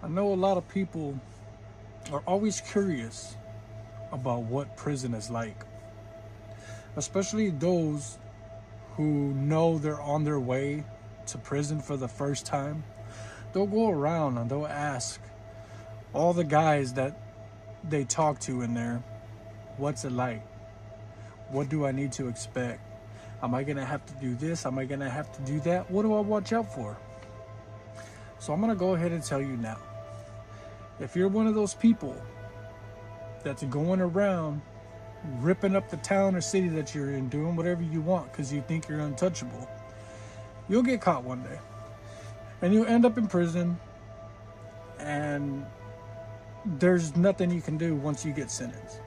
know a lot of people are always curious about what prison is like, especially those who know they're on their way to prison for the first time. They'll go around and they'll ask all the guys that they talk to in there, what's it like? What do I need to expect? Am I gonna have to do this? Am I gonna have to do that? What do I watch out for? So I'm gonna go ahead and tell you now. If you're one of those people that's going around ripping up the town or city that you're in, doing whatever you want because you think you're untouchable, you'll get caught one day. And you'll end up in prison, and there's nothing you can do once you get sentenced.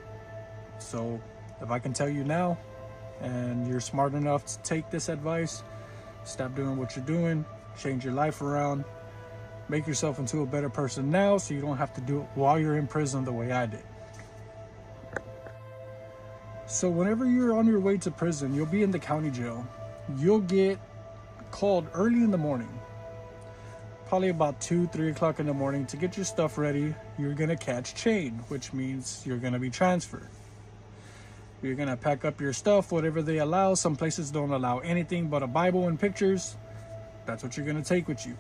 So if I can tell you now, and you're smart enough to take this advice, stop doing what you're doing, change your life around, make yourself into a better person now so you don't have to do it while you're in prison the way I did. So whenever you're on your way to prison, you'll be in the county jail. You'll get called early in the morning, probably about 2-3 o'clock in the morning, to get your stuff ready. You're gonna catch chain, which means you're gonna be transferred. You're gonna pack up your stuff, whatever they allow. Some places don't allow anything but a Bible and pictures. That's what you're gonna take with you.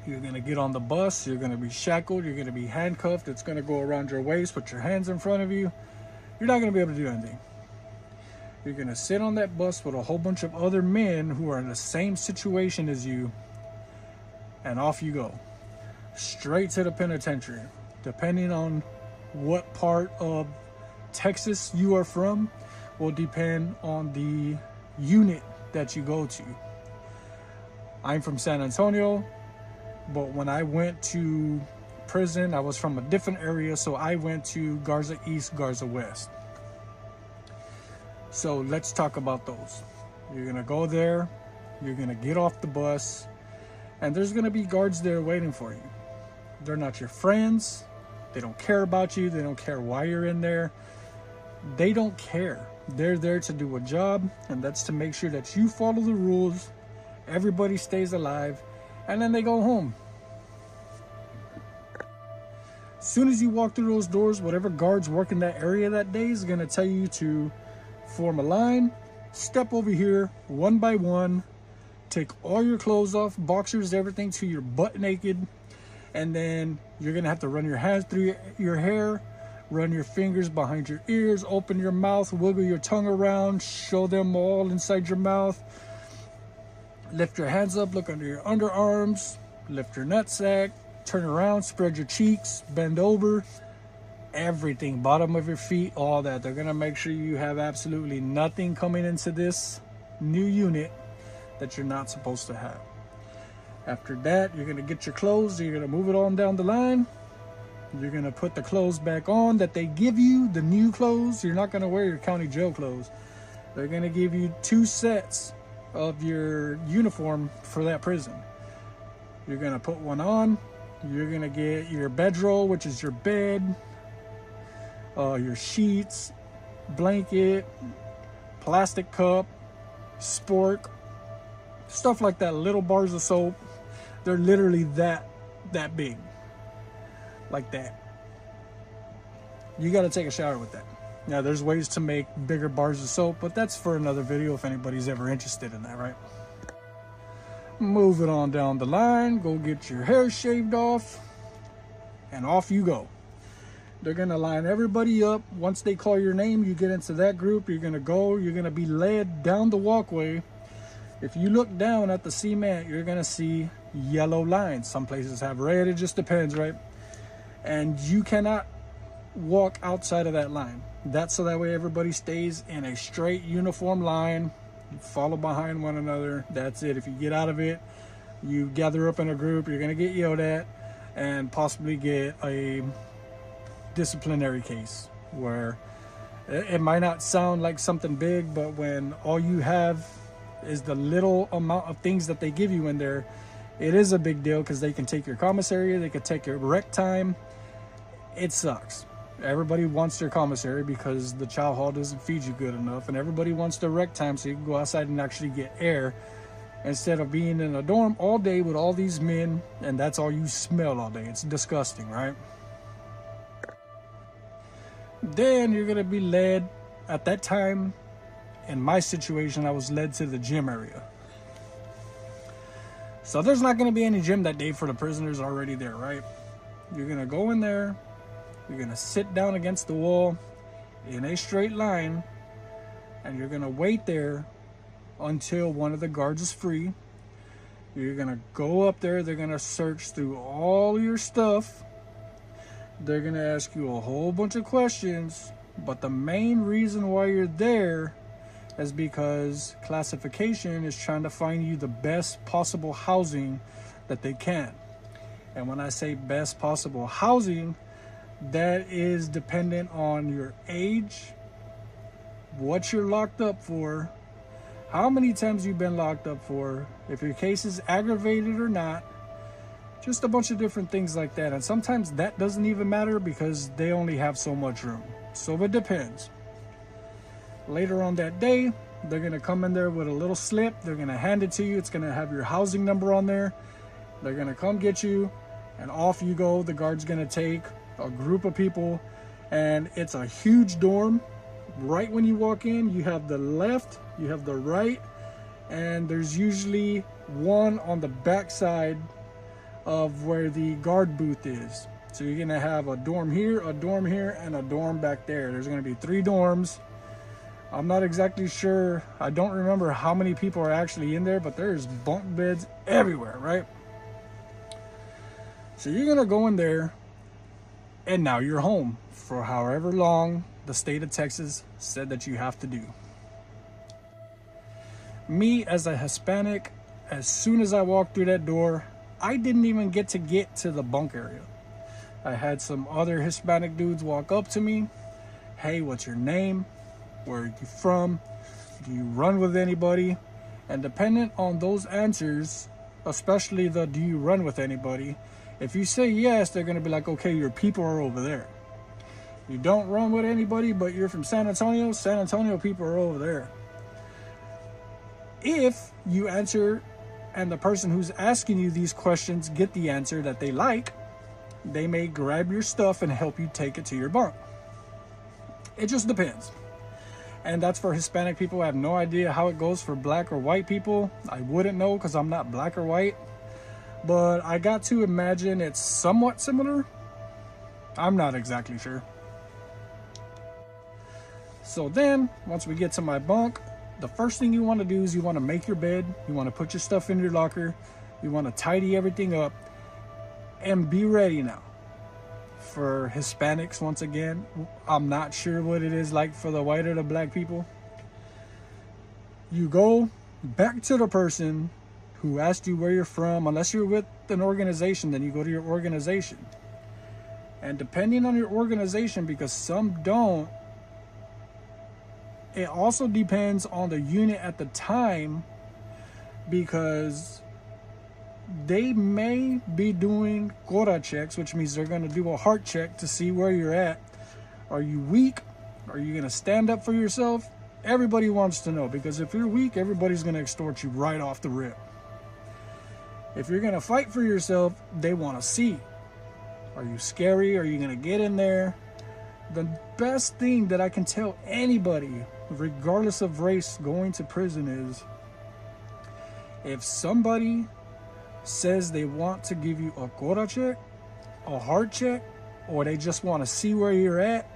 You're gonna get on the bus, you're gonna be shackled, you're gonna be handcuffed, it's gonna go around your waist, put your hands in front of you. You're not gonna be able to do anything. You're gonna sit on that bus with a whole bunch of other men who are in the same situation as you, and off you go. Straight to the penitentiary. Depending on what part of Texas you are from will depend on the unit that you go to. I'm from San Antonio, but when I went to prison, I was from a different area, so I went to Garza East, Garza West. So let's talk about those. You're gonna go there, you're gonna get off the bus, and there's gonna be guards there waiting for you. They're not your friends, they don't care about you, they don't care why you're in there. They don't care. They're there to do a job, and that's to make sure that you follow the rules, everybody stays alive, and then they go home. As soon as you walk through those doors, whatever guards work in that area that day is going to tell you to form a line, step over here one by one, take all your clothes off, boxers, everything, to your butt naked, and then you're going to have to run your hands through your hair, run your fingers behind your ears, open your mouth, wiggle your tongue around, show them all inside your mouth, lift your hands up, look under your underarms, lift your nutsack, turn around, spread your cheeks, bend over, everything, bottom of your feet, all that. They're gonna make sure you have absolutely nothing coming into this new unit that you're not supposed to have. After that, you're gonna get your clothes, you're gonna move it on down the line. You're gonna put the clothes back on that they give you, the new clothes. You're not gonna wear your county jail clothes. They're gonna give you 2 sets of your uniform for that prison. You're gonna put one on. You're gonna get your bedroll, which is your bed, your sheets, blanket, plastic cup, spork, stuff like that. Little bars of soap. They're literally that big, like that. You got to take a shower with that. Now, there's ways to make bigger bars of soap, but that's for another video if anybody's ever interested in that, right? Move it on down the line, go get your hair shaved off, and off you go. They're gonna line everybody up. Once they call your name, you get into that group, you're gonna go, you're gonna be led down the walkway. If you look down at the cement, you're gonna see yellow lines. Some places have red, it just depends, right? And you cannot walk outside of that line. That's so that way everybody stays in a straight uniform line. You follow behind one another. That's it. If you get out of it, you gather up in a group, you're gonna get yelled at and possibly get a disciplinary case, where it might not sound like something big, but when all you have is the little amount of things that they give you in there, it is a big deal, because they can take your commissary, they could take your rec time. It sucks. Everybody wants their commissary because the chow hall doesn't feed you good enough, and everybody wants their rec time so you can go outside and actually get air instead of being in a dorm all day with all these men and that's all you smell all day. It's disgusting, right? Then you're gonna be led, at that time, in my situation, I was led to the gym area. So there's not gonna be any gym that day for the prisoners already there, right? You're gonna go in there, you're gonna sit down against the wall in a straight line, and you're gonna wait there until one of the guards is free. You're gonna go up there, they're gonna search through all your stuff. They're gonna ask you a whole bunch of questions, but the main reason why you're there is because classification is trying to find you the best possible housing that they can. And when I say best possible housing, that is dependent on your age, what you're locked up for, how many times you've been locked up for, if your case is aggravated or not, just a bunch of different things like that. And sometimes that doesn't even matter because they only have so much room. So it depends. Later on that day, they're gonna come in there with a little slip. They're gonna hand it to you. It's gonna have your housing number on there. They're gonna come get you and off you go. The guard's gonna take a group of people, and it's a huge dorm. Right when you walk in, you have the left, you have the right, and there's usually one on the back side of where the guard booth is. So you're gonna have a dorm here, and a dorm back there. There's gonna be 3 dorms. I'm not exactly sure. I don't remember how many people are actually in there, but there's bunk beds everywhere, right? So you're gonna go in there, and now you're home for however long the state of Texas said that you have to do. Me, as a Hispanic, as soon as I walked through that door, I didn't even get to the bunk area. I had some other Hispanic dudes walk up to me. Hey, what's your name? Where are you from? Do you run with anybody? And dependent on those answers, especially the do you run with anybody, if you say yes, they're gonna be like, okay, your people are over there. You don't run with anybody, but you're from San Antonio people are over there. If you answer and the person who's asking you these questions get the answer that they like, they may grab your stuff and help you take it to your bunk. It just depends. And that's for Hispanic people. I have no idea how it goes for black or white people. I wouldn't know because I'm not black or white. But I got to imagine it's somewhat similar. I'm not exactly sure. So then, once we get to my bunk, the first thing you want to do is you want to make your bed. You want to put your stuff in your locker. You want to tidy everything up and be ready now. For Hispanics, once again, I'm not sure what it is like for the white or the black people. You go back to the person who asked you where you're from. Unless you're with an organization, then you go to your organization. And depending on your organization, because some don't, it also depends on the unit at the time, because they may be doing quota checks, which means they're going to do a heart check to see where you're at. Are you weak? Are you going to stand up for yourself? Everybody wants to know, because if you're weak, everybody's going to extort you right off the rip. If you're going to fight for yourself, they want to see. Are you scary? Are you going to get in there? The best thing that I can tell anybody, regardless of race, going to prison is, if somebody says they want to give you a quota check, a heart check, or they just want to see where you're at,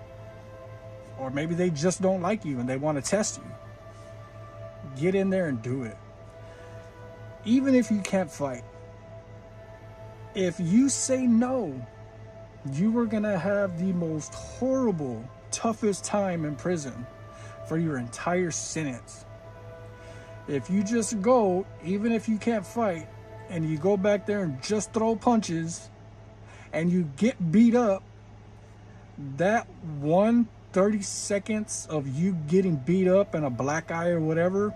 or maybe they just don't like you and they want to test you, get in there and do it. Even if you can't fight. If you say no, you are going to have the most horrible, toughest time in prison for your entire sentence. If you just go, even if you can't fight, and you go back there and just throw punches, and you get beat up, that 30 seconds of you getting beat up and a black eye or whatever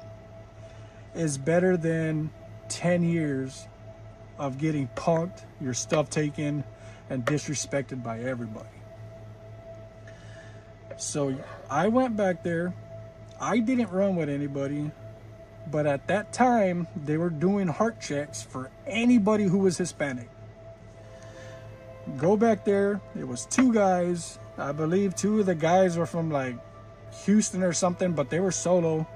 is better than 10 years of getting punked, your stuff taken, and disrespected by everybody. So I went back there. I didn't run with anybody. But at that time, they were doing heart checks for anybody who was Hispanic. Go back there, it was 2 guys. I believe 2 of the guys were from like Houston or something, but they were solo.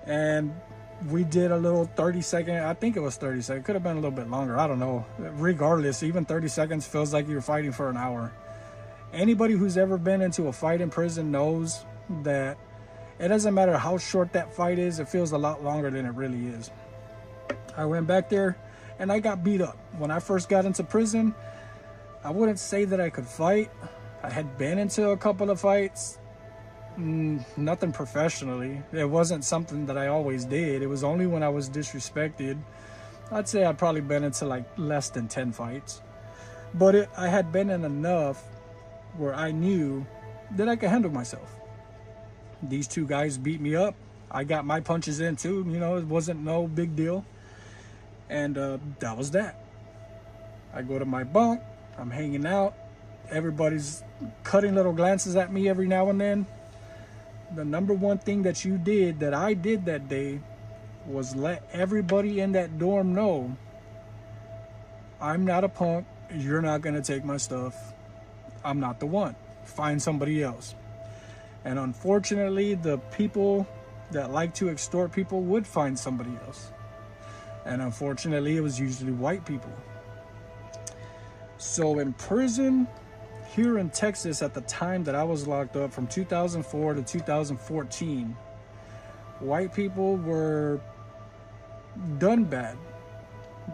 And we did a little 30-second, I think it was 30 seconds, could have been a little bit longer, I don't know. Regardless, even 30 seconds feels like you're fighting for an hour. Anybody who's ever been into a fight in prison knows that it doesn't matter how short that fight is, it feels a lot longer than it really is. I went back there and I got beat up. When I first got into prison, I wouldn't say that I could fight. I had been into a couple of fights, nothing professionally. It wasn't something that I always did. It was only when I was disrespected. I'd say I'd probably been into like less than 10 fights. But I had been in enough where I knew that I could handle myself. These 2 guys beat me up. I got my punches in too. You know, it wasn't no big deal. And that was that. I go to my bunk. I'm hanging out. Everybody's cutting little glances at me every now and then. The number one thing that you did, that I did that day, was let everybody in that dorm know, I'm not a punk. You're not going to take my stuff. I'm not the one. Find somebody else. And unfortunately, the people that like to extort people would find somebody else. And unfortunately, it was usually white people. So in prison here in Texas at the time that I was locked up, from 2004 to 2014, white people were done bad.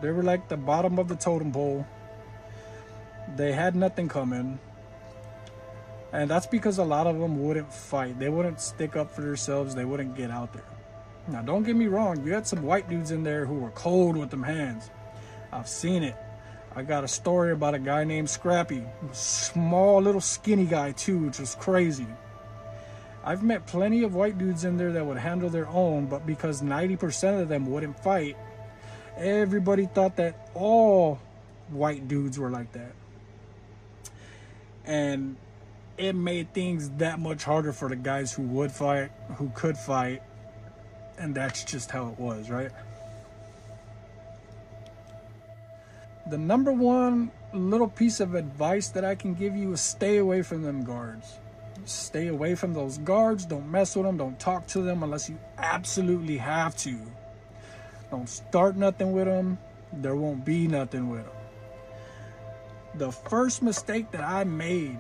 They were like the bottom of the totem pole. They had nothing coming. And that's because a lot of them wouldn't fight. They wouldn't stick up for themselves. They wouldn't get out there. Now, don't get me wrong. You had some white dudes in there who were cold with them hands. I've seen it. I got a story about a guy named Scrappy. Small, little skinny guy, too, which was crazy. I've met plenty of white dudes in there that would handle their own, but because 90% of them wouldn't fight, everybody thought that all white dudes were like that. And it made things that much harder for the guys who would fight, who could fight, and that's just how it was, right? The number one little piece of advice that I can give you is stay away from them guards. Stay away from those guards. Don't mess with them. Don't talk to them unless you absolutely have to. Don't start nothing with them. There won't be nothing with them. The first mistake that I made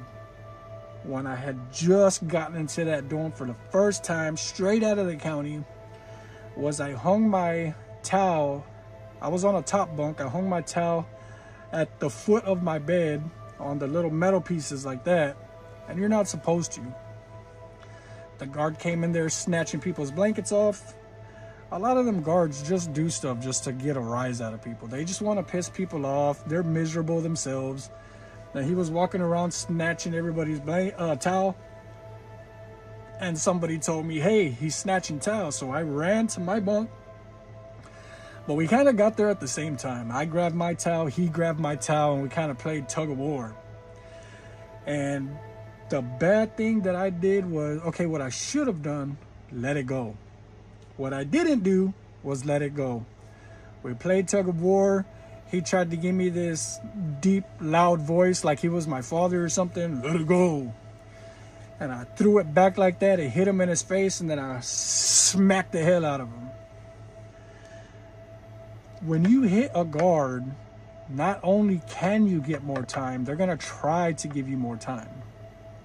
when I had just gotten into that dorm for the first time, straight out of the county, was I hung my towel. I was on a top bunk. I hung my towel at the foot of my bed on the little metal pieces like that. And you're not supposed to. The guard came in there snatching people's blankets off. A lot of them guards just do stuff just to get a rise out of people. They just want to piss people off. They're miserable themselves. Now, he was walking around snatching everybody's towel. And somebody told me, hey, he's snatching towels. So I ran to my bunk. But we kind of got there at the same time. I grabbed my towel, he grabbed my towel, and we kind of played tug of war. And the bad thing that I did was, okay, what I should have done, let it go. What I didn't do was let it go. We played tug of war. He tried to give me this deep, loud voice like he was my father or something. Let it go. And I threw it back like that. It hit him in his face, and then I smacked the hell out of him. When you hit a guard, not only can you get more time, they're going to try to give you more time.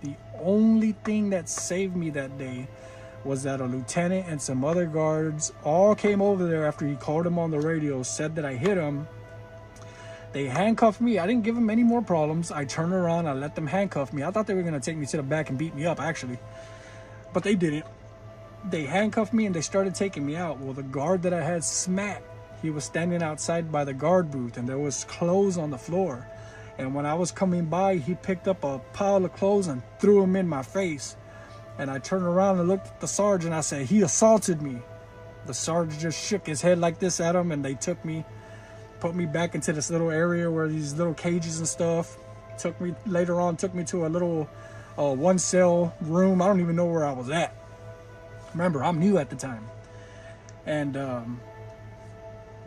The only thing that saved me that day was that a lieutenant and some other guards all came over there after he called him on the radio, said that I hit him. They handcuffed me. I didn't give them any more problems. I turned around, I let them handcuff me. I thought they were going to take me to the back and beat me up, actually. But they didn't. They handcuffed me and they started taking me out. Well, the guard that I had smacked, he was standing outside by the guard booth, and there was clothes on the floor. And when I was coming by, he picked up a pile of clothes and threw them in my face. And I turned around and looked at the sergeant. I said, he assaulted me. The sergeant just shook his head like this at him, and they took me, put me back into this little area where these little cages and stuff. Took me to a little one cell room. I don't even know where I was at. Remember, I'm new at the time. and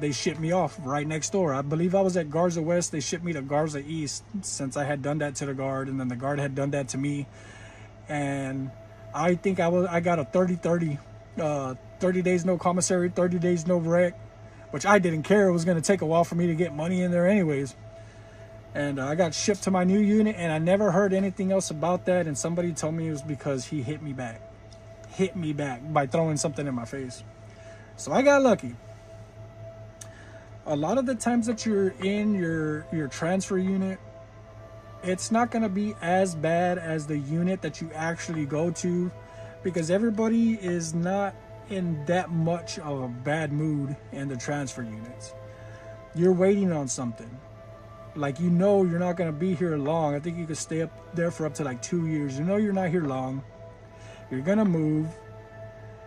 they shipped me off right next door. I believe I was at Garza West. They shipped me to Garza East since I had done that to the guard, and then the guard had done that to me. And I think I got a 30-30, 30 days no commissary, 30 days no rec, which I didn't care. It was going to take a while for me to get money in there anyways. And I got shipped to my new unit, and I never heard anything else about that. And somebody told me it was because he hit me back by throwing something in my face. So I got lucky. A lot of the times that you're in your transfer unit, it's not going to be as bad as the unit that you actually go to, because everybody is not in that much of a bad mood in the transfer units. You're waiting on something. Like, you know, you're not going to be here long. I think you could stay up there for up to like 2 years. You know you're not here long. You're going to move.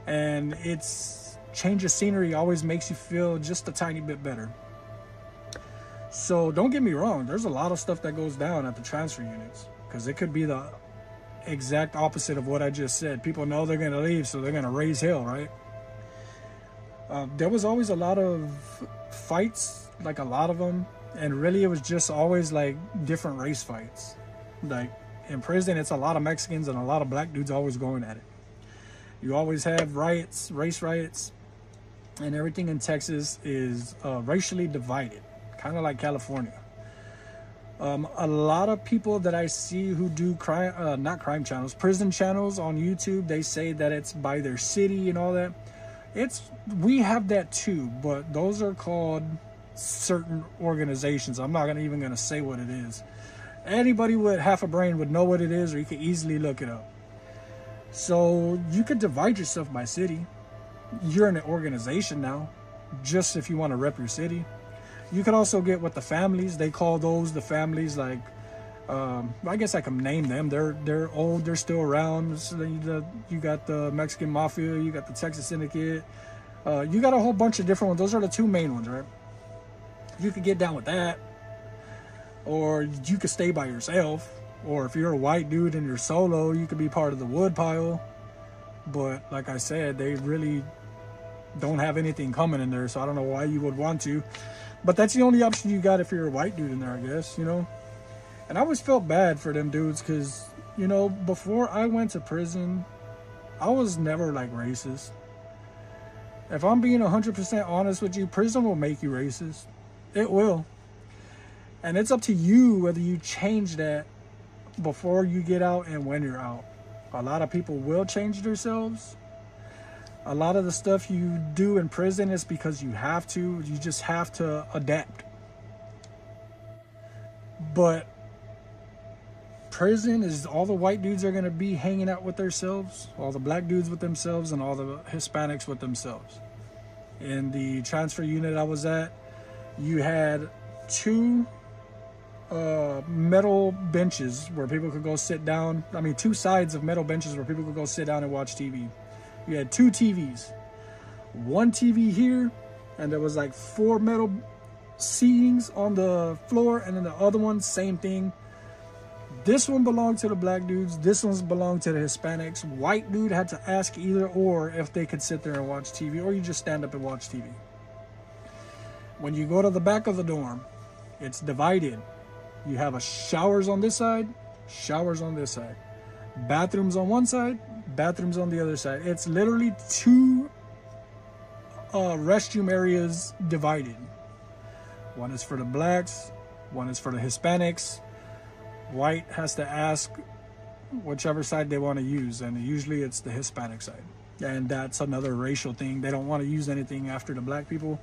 And it's change of scenery always makes you feel just a tiny bit better. So don't get me wrong. There's a lot of stuff that goes down at the transfer units, because it could be the exact opposite of what I just said. People know they're going to leave, so they're going to raise hell, right? There was always a lot of fights, like a lot of them. And really, it was just always like different race fights. Like in prison, it's a lot of Mexicans and a lot of black dudes always going at it. You always have riots, race riots, and everything in Texas is racially divided, kind of like California. A lot of people that I see who do not crime channels, prison channels on YouTube, they say that it's by their city and all that. We have that too, but those are called certain organizations. I'm not even going to say what it is. Anybody with half a brain would know what it is, or you could easily look it up. So you could divide yourself by city. You're in an organization now, just if you want to rep your city. You could also get with the families. They call those the families, like I guess I can name them. They're old, they're still around. So you got the Mexican Mafia, you got the Texas Syndicate, you got a whole bunch of different ones. Those are the two main ones, right? You could get down with that, or you could stay by yourself, or if you're a white dude and you're solo, you could be part of the wood pile. But like I said, they really don't have anything coming in there, so I don't know why you would want to. But that's the only option you got if you're a white dude in there, I guess, you know. And I always felt bad for them dudes, because, you know, before I went to prison, I was never like racist. If I'm being 100% honest with you, prison will make you racist. It will. And it's up to you whether you change that before you get out and when you're out. A lot of people will change themselves. A lot of the stuff you do in prison is because you have to. You just have to adapt. But prison is all the white dudes are going to be hanging out with themselves, all the black dudes with themselves, and all the Hispanics with themselves. In the transfer unit I was at, you had two metal benches where people could go sit down. I mean, two sides of metal benches where people could go sit down and watch TV. You had two TVs. One TV here, and there was like 4 metal seatings on the floor, and then the other one, same thing. This one belonged to the black dudes. This one's belonged to the Hispanics. White dude had to ask either or if they could sit there and watch TV, or you just stand up and watch TV. When you go to the back of the dorm, it's divided. You have a showers on this side, showers on this side. Bathrooms on one side, bathrooms on the other side. It's literally 2 restroom areas divided. One is for the blacks, one is for the Hispanics. White has to ask whichever side they want to use, and usually it's the Hispanic side. And that's another racial thing. They don't want to use anything after the black people.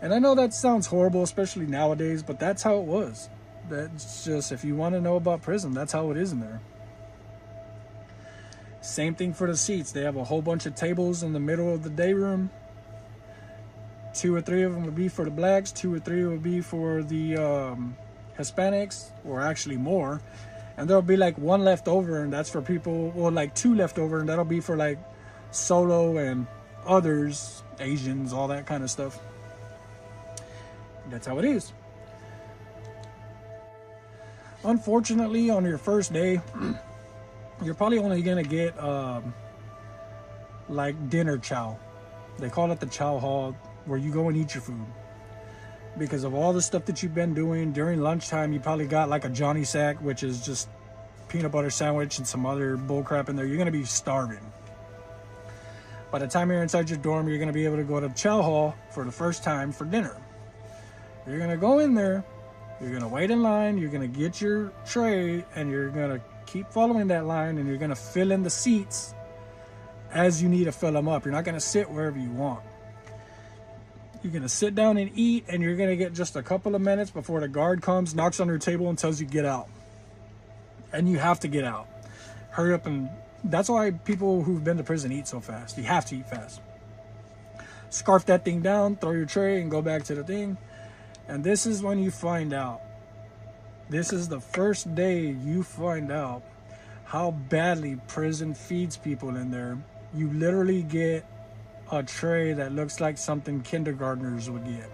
And I know that sounds horrible, especially nowadays, but that's how it was. That's just, if you want to know about prison, that's how it is in there. Same thing for the seats. They have a whole bunch of tables in the middle of the day room. 2 or 3 of them would be for the blacks, 2 or 3 would be for the Hispanics, or actually more. And there'll be like 1 left over, and that's for people, or like 2 left over, and that'll be for like solo and others, Asians, all that kind of stuff. That's how it is. Unfortunately, on your first day, you're probably only gonna get like dinner chow. They call it the chow hall, where you go and eat your food. Because of all the stuff that you've been doing during lunchtime, you probably got like a Johnny Sack, which is just peanut butter sandwich and some other bull crap in there. You're going to be starving. By the time you're inside your dorm, you're going to be able to go to chow hall for the first time for dinner. You're going to go in there, you're going to wait in line, you're going to get your tray, and you're going to keep following that line, and you're going to fill in the seats as you need to fill them up. You're not going to sit wherever you want. You're going to sit down and eat, and you're going to get just a couple of minutes before the guard comes, knocks on your table, and tells you get out. And you have to get out. Hurry up, and that's why people who've been to prison eat so fast. You have to eat fast. Scarf that thing down, throw your tray, and go back to the thing. And this is when you find out. This is the first day you find out how badly prison feeds people in there. You literally get a tray that looks like something kindergartners would get.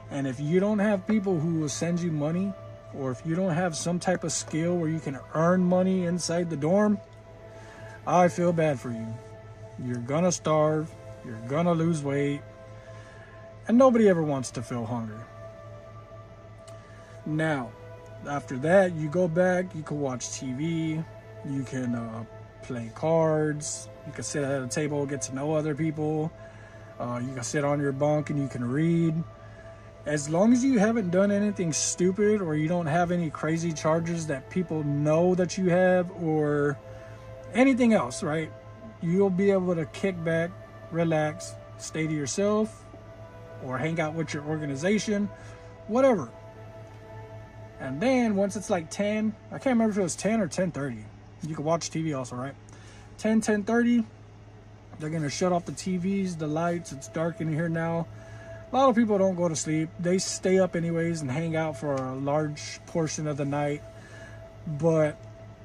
And if you don't have people who will send you money, or if you don't have some type of skill where you can earn money inside the dorm, I feel bad for you. You're gonna starve, you're gonna lose weight, and nobody ever wants to feel hunger. Now, after that, you go back, you can watch TV, you can play cards, you can sit at a table, get to know other people, you can sit on your bunk and you can read. As long as you haven't done anything stupid, or you don't have any crazy charges that people know that you have, or anything else, right? You'll be able to kick back, relax, stay to yourself, or hang out with your organization, whatever. And then once it's like 10, I can't remember if it was 10 or 10:30. You can watch TV also, right? 10:30, they're going to shut off the TVs, the lights. It's dark in here now. A lot of people don't go to sleep. They stay up anyways and hang out for a large portion of the night. But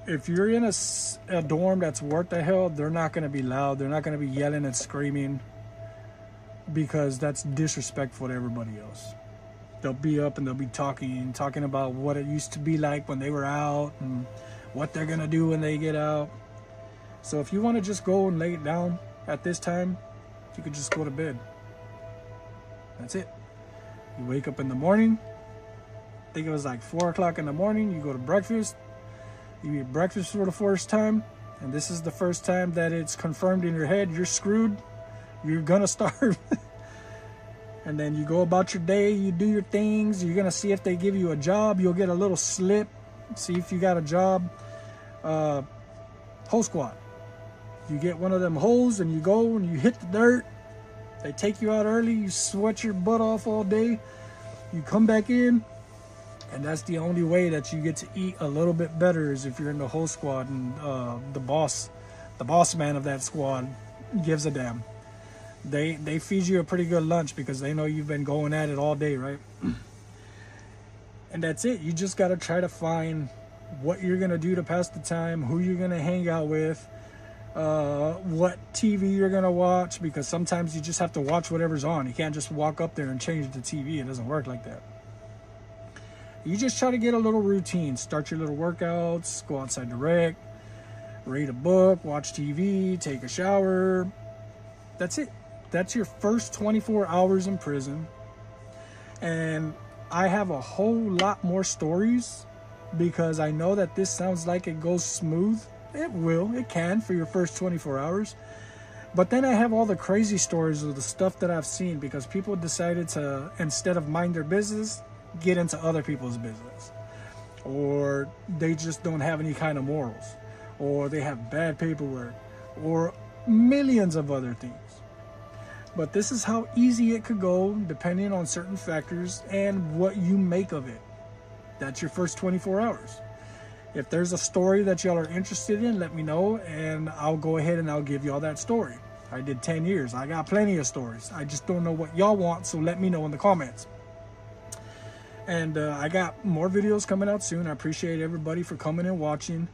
if you're in a dorm that's worth the hell, they're not going to be loud. They're not going to be yelling and screaming, because that's disrespectful to everybody else. They'll be up and they'll be talking about what it used to be like when they were out and what they're going to do when they get out. So if you want to just go and lay it down at this time, you could just go to bed. That's it. You wake up in the morning. I think it was like 4 o'clock in the morning. You go to breakfast. You eat breakfast for the first time. And this is the first time that it's confirmed in your head you're screwed. You're gonna starve. And then you go about your day. You do your things. You're gonna see if they give you a job. You'll get a little slip. See if you got a job. Hole squat. You get one of them holes and you go and you hit the dirt. They take you out early, you sweat your butt off all day, you come back in, and that's the only way that you get to eat a little bit better, is if you're in the whole squad and the boss man of that squad gives a damn. They feed you a pretty good lunch because they know you've been going at it all day, right? And that's it. You just got to try to find what you're going to do to pass the time, who you're going to hang out with, what TV you're gonna watch, because sometimes you just have to watch whatever's on. You can't just walk up there and change the TV. It doesn't work like that. You just try to get a little routine. Start your little workouts, go outside the rec, read a book, watch TV, take a shower. That's it. That's your first 24 hours in prison. And I have a whole lot more stories, because I know that this sounds like it goes smooth. It will. It can for your first 24 hours. But then I have all the crazy stories of the stuff that I've seen, because people decided to, instead of mind their business, get into other people's business. Or they just don't have any kind of morals. Or they have bad paperwork. Or millions of other things. But this is how easy it could go, depending on certain factors and what you make of it. That's your first 24 hours. If there's a story that y'all are interested in, let me know, and I'll go ahead and I'll give y'all that story. I did 10 years. I got plenty of stories. I just don't know what y'all want, so let me know in the comments. And I got more videos coming out soon. I appreciate everybody for coming and watching.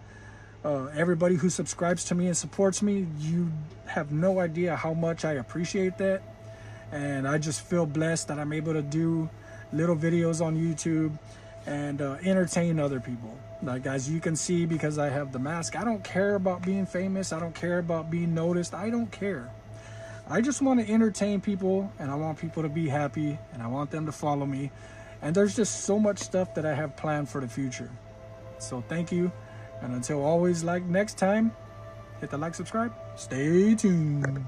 Everybody who subscribes to me and supports me, you have no idea how much I appreciate that. And I just feel blessed that I'm able to do little videos on YouTube and entertain other people. Like, as you can see, because I have the mask, I don't care about being famous. I don't care about being noticed. I don't care. I just want to entertain people, and I want people to be happy, and I want them to follow me. And there's just so much stuff that I have planned for the future. So thank you. And until always, like next time, hit the like, subscribe, stay tuned.